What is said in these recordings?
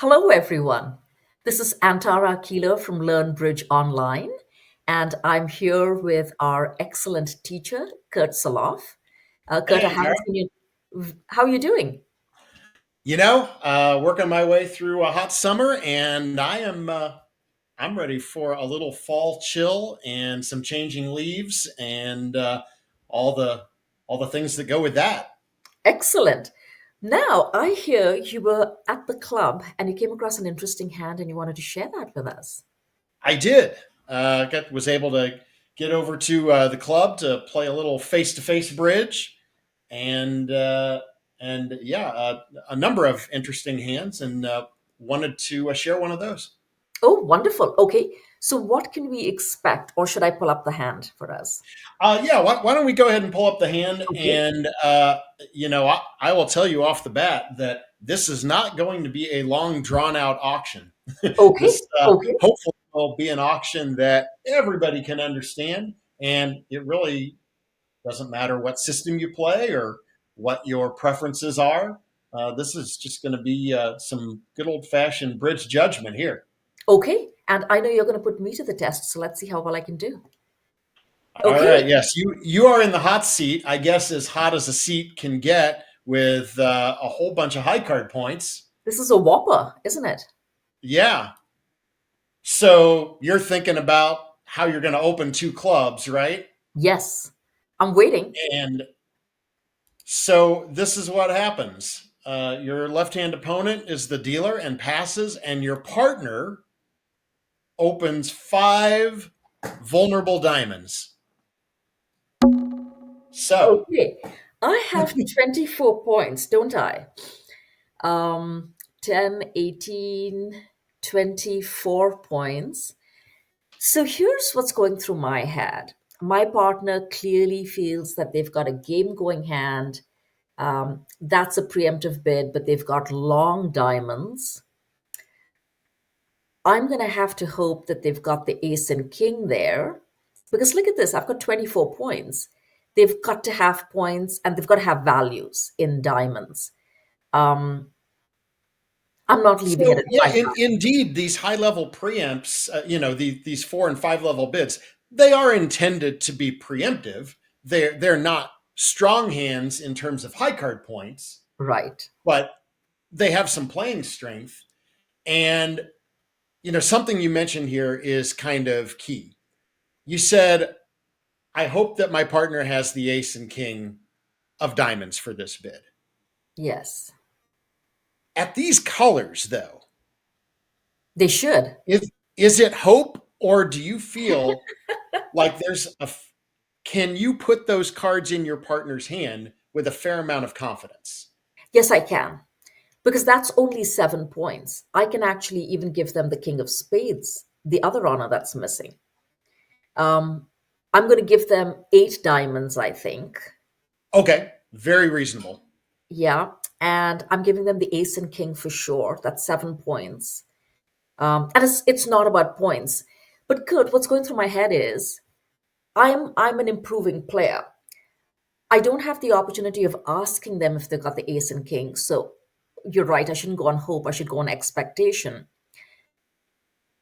Hello, everyone. This is Antara Keelor from Learn Bridge Online, and I'm here with our excellent teacher, Curt Soloff. Kurt, I Hey, haven't Antara. seen you. How are you doing? Working my way through a hot summer, and I'm ready for a little fall chill and some changing leaves and all the all the things that go with that. Excellent. Now, I hear you were at the club and you came across an interesting hand and you wanted to share that with us. I did. Was able to get over to the club to play a little face to face bridge, and uh, and yeah, a number of interesting hands, and wanted to share one of those. Oh, wonderful. Okay, so what can we expect, or should I pull up the hand for us? Why don't we go ahead and pull up the hand? Okay, And, I will tell you off the bat that this is not going to be a long, drawn out auction. okay, This okay. hopefully will be an auction that everybody can understand. And it really doesn't matter what system you play or what your preferences are. This is just going to be some good old fashioned bridge judgment here. Okay, and I know you're going to put me to the test, so let's see how well I can do. All right. Okay, Yes, you are in the hot seat. I guess as hot as a seat can get with a whole bunch of high card points. this is a whopper, isn't it? Yeah. So you're thinking about how you're going to open two clubs, right? Yes, I'm waiting. And so this is what happens. Your left hand opponent is the dealer and passes, and your partner opens five vulnerable diamonds. So, Okay, I have 24 points, don't I? 10, 18, 24 points. So here's what's going through my head. My partner clearly feels that they've got a game going hand. That's a preemptive bid, but they've got long diamonds. I'm going to have to hope that they've got the ace and king there. Because look at this, I've got 24 points. They've got to have points and they've got to have values in diamonds. Um, I'm not leaving it So at yeah, five diamonds. indeed, these high level preempts, these 4 and 5 level bids, they are intended to be preemptive. They're not strong hands in terms of high card points, Right. but they have some playing strength. And something you mentioned here is kind of key. You said, "I hope that my partner has the ace and king of diamonds for this bid." Yes. At these colors, though, They should. is it hope, or do you feel like can you put those cards in your partner's hand with a fair amount of confidence? Yes, I can. Because that's only 7 points. I can actually even give them the king of spades, the other honor that's missing. Um, I'm going to give them 8 diamonds, I think. Okay, very reasonable. Yeah. And I'm giving them the ace and king for sure. That's 7 points. And it's not about points. But Kurt, what's going through my head is I'm an improving player. I don't have the opportunity of asking them if they've got the ace and king. So you're right. I shouldn't go on hope. I should go on expectation.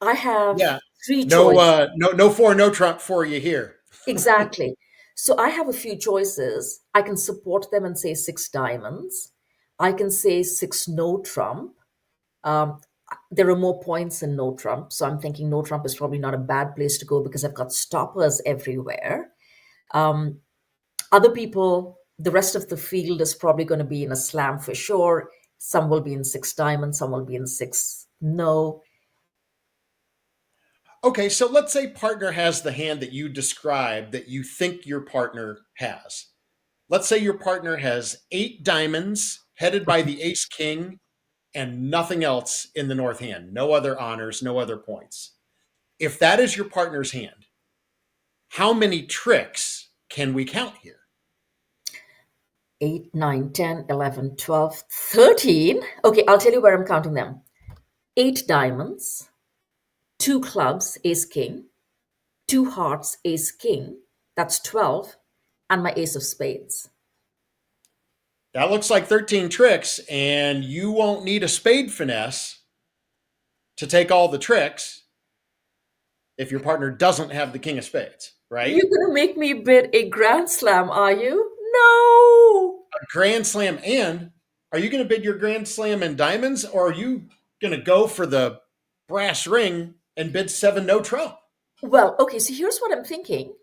I have Yeah. three No, choices. no trump for you here. Exactly. So I have a few choices. I can support them and say 6 diamonds. I can say 6 no trump. Um, there are more points in no trump. So I'm thinking no trump is probably not a bad place to go because I've got stoppers everywhere. Um, Other people, the rest of the field is probably going to be in a slam for sure. Some will be in 6 diamonds, some will be in 6 no. Okay, so let's say partner has the hand that you described that you think your partner has. Let's say your partner has 8 diamonds headed by the ace king and nothing else in the north hand, no other honors, no other points. If that is your partner's hand, how many tricks can we count here? 8, 9, 10, 11, 12, 13. Okay, I'll tell you where I'm counting them. 8 diamonds, 2 clubs, ace king, 2 hearts, ace king. That's 12, and my ace of spades. That looks like 13 tricks, and you won't need a spade finesse. to take all the tricks if your partner doesn't have the king of spades, right? You're gonna make me bid a grand slam, are you? No! A grand slam. And are you going to bid your grand slam in diamonds, or are you going to go for the brass ring and bid seven no trump? Well, okay, so here's what I'm thinking.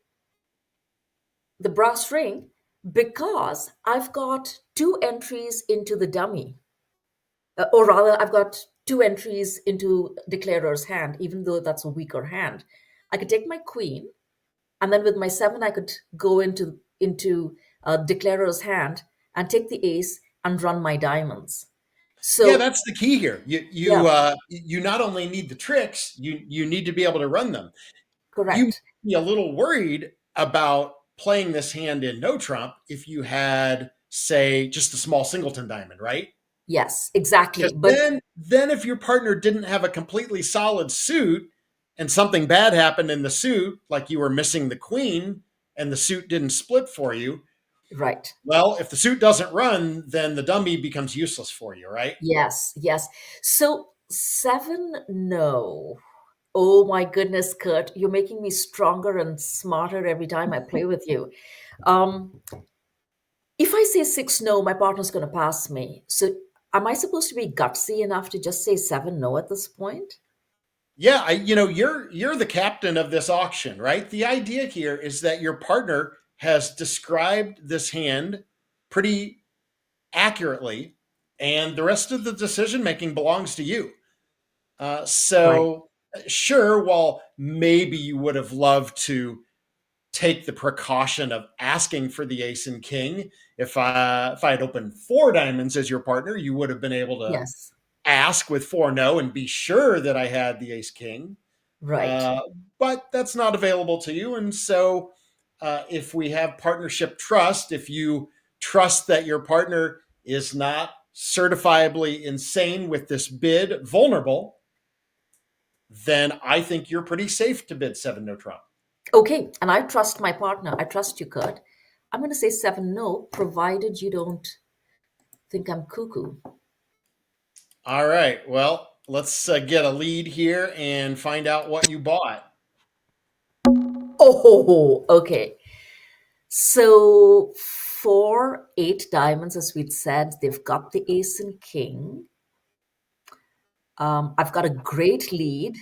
The brass ring, because I've got two entries into the dummy. Or rather, I've got two entries into declarer's hand, even though that's a weaker hand. I could take my queen, and then with my seven, I could go into declarer's hand and take the ace and run my diamonds. Yeah, So that's the key here. yeah, You not only need the tricks, you need to be able to run them. You may correct. be a little worried about playing this hand in no trump if you had, say, just a small singleton diamond, right? Yes, exactly. Because But then if your partner didn't have a completely solid suit and something bad happened in the suit, like you were missing the queen and the suit didn't split for you, right. well, if the suit doesn't run, then the dummy becomes useless for you, right? Yes, yes. So seven, no. Oh my goodness, Kurt, you're making me stronger and smarter every time I play with you. Um, if I say six, no, my partner's going to pass me. So am I supposed to be gutsy enough to just say seven, no at this point? Yeah, you're the captain of this auction, right? The idea here is that your partner has described this hand pretty accurately, and the rest of the decision making belongs to you. Right. Sure, while maybe you would have loved to take the precaution of asking for the ace and king, if I had opened four diamonds as your partner, you would have been able to Yes. ask with four no and be sure that I had the ace king. Right. Uh, but that's not available to you. And so, if we have partnership trust, if you trust that your partner is not certifiably insane with this bid vulnerable, then I think you're pretty safe to bid seven no trump. Okay. And I trust my partner. I trust you, Kurt. I'm going to say seven, no, provided you don't think I'm cuckoo. All right. Well, let's get a lead here and find out what you bought. Oh, okay. So for eight diamonds, as we'd said, they've got the ace and king. I've got a great lead.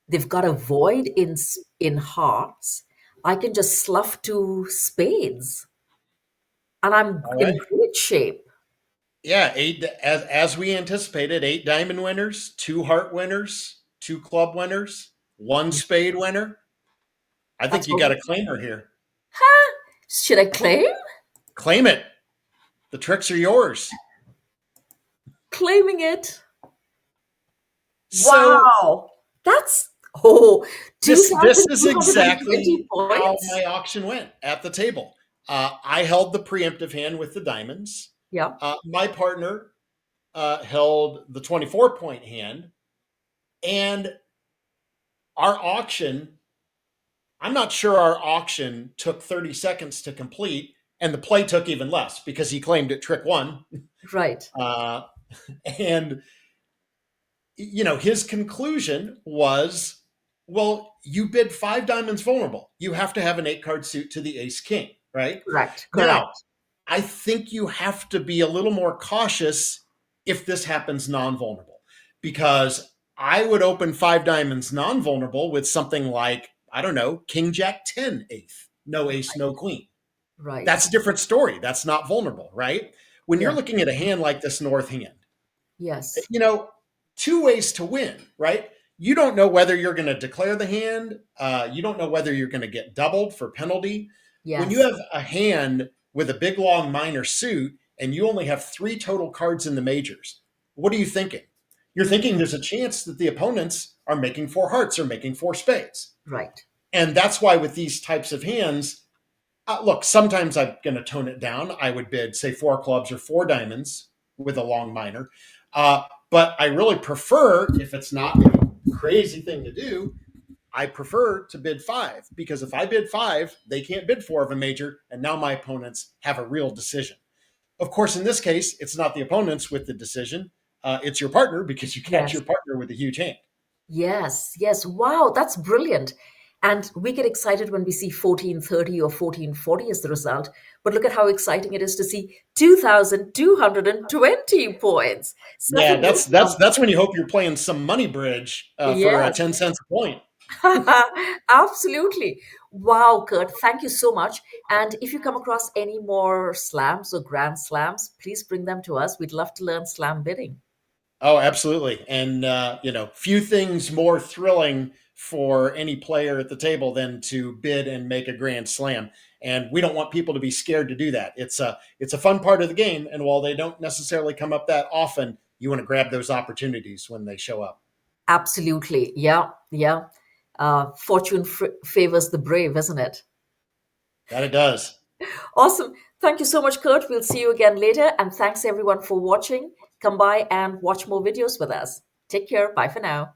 They've got a void in hearts. I can just slough two spades, and I'm All in right. great shape. Yeah, eight as we anticipated, eight diamond winners, two heart winners, two club winners, one spade winner. I That's think you what got we. a claimer here. Should I claim? Claim it. The tricks are yours. Claiming it. So Wow, that's oh, two this thousand is two hundred and twenty exactly how points. my auction went at the table. I held the preemptive hand with the diamonds. Yeah. My partner held the 24-point hand, and our auction. I'm not sure our auction took 30 seconds to complete, and the play took even less because he claimed it trick one. Right. Uh, and his conclusion was, well, you bid five diamonds vulnerable. You have to have an eight card suit to the ace king, right? Correct. Now, Correct. I think you have to be a little more cautious if this happens non vulnerable, because I would open five diamonds non vulnerable with something like, I don't know, King Jack 10 eighth, no ace, no queen. Right. That's a different story. That's not vulnerable, right? When you're Yeah. looking at a hand like this North hand, Yes. you know, two ways to win, right? You don't know whether you're going to declare the hand. You don't know whether you're going to get doubled for penalty. When you Yes. have a hand with a big, long minor suit and you only have three total cards in the majors, what are you thinking? You're thinking there's a chance that the opponents are making four hearts or making four spades. Right. And that's why with these types of hands, look, sometimes I'm going to tone it down. I would bid, say, four clubs or four diamonds with a long minor. But I really prefer, if it's not a crazy thing to do, I prefer to bid five, because if I bid five, they can't bid four of a major, and now my opponents have a real decision. Of course, in this case, it's not the opponents with the decision. It's your partner, because you catch your Yes. partner with a huge hand. Yes, yes. Wow, that's brilliant. And we get excited when we see 1430 or 1440 as the result. But look at how exciting it is to see 2,220 points. Yeah, Seven no that's when you hope you're playing some money bridge for Yes, 10 cents a point. absolutely. Wow, Kurt, thank you so much. And if you come across any more slams or grand slams, please bring them to us. We'd love to learn slam bidding. Oh, absolutely. And few things more thrilling for any player at the table than to bid and make a grand slam. And we don't want people to be scared to do that. It's a fun part of the game, and while they don't necessarily come up that often, you want to grab those opportunities when they show up. Absolutely. Yeah, yeah. Fortune favors the brave, isn't it? That it does. Awesome. Thank you so much, Kurt. We'll see you again later. And thanks everyone for watching. Come by and watch more videos with us. Take care. Bye for now.